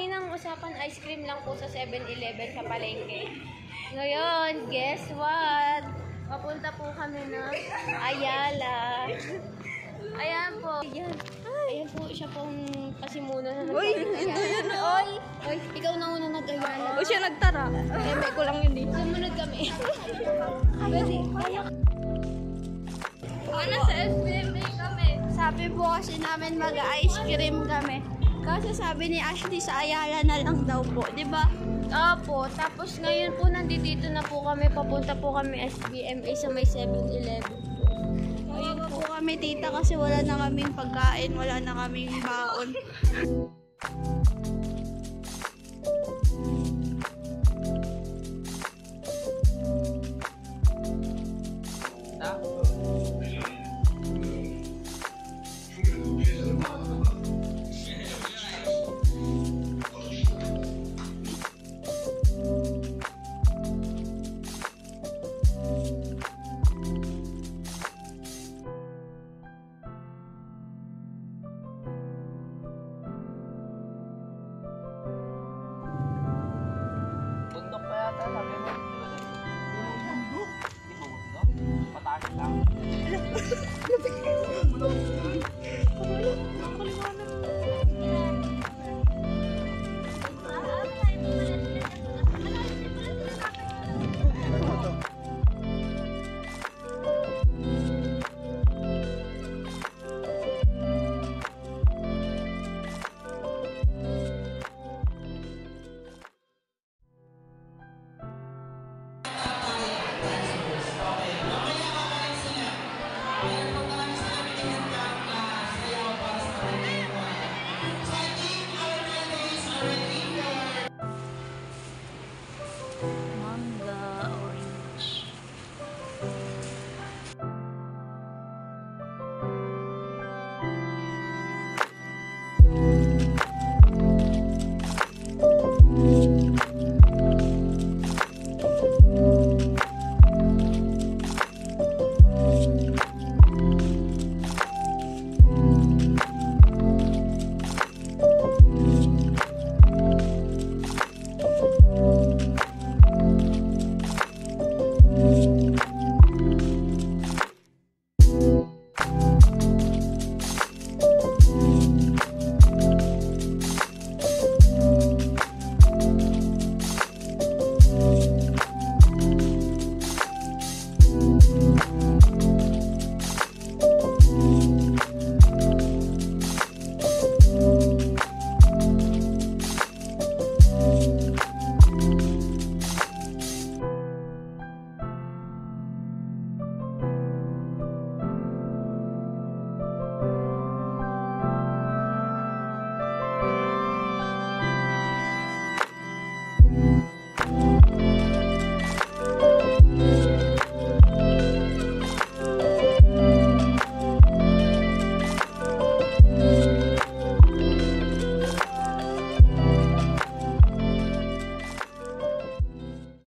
Kaninang usapan ice cream lang po sa 7-Eleven sa palengke. Ngayon, guess what? Papunta po kami ng Ayala. Ayan po. Ayan po, siya pong pasimuna na Uy, ito yun Oy, ikaw na una nag-Ayala. O siya nagtara. Eme ko lang yun eh. Sumunod kami. Pwede, kaya. Ano sa SBMA kami? Sabi po kasi namin mag-ice cream kami. Kasi sabi ni Ashley sa Ayala na lang daw po, di ba? Opo, tapos ngayon po nandito na po kami, papunta po kami SBMA sa may 7-Eleven. Ayun po kami tita kasi wala na kaming pagkain, wala na kaming baon. Bundok pa yata, sabi mo. Bundok? Hindi ba bundok? Pataas lang.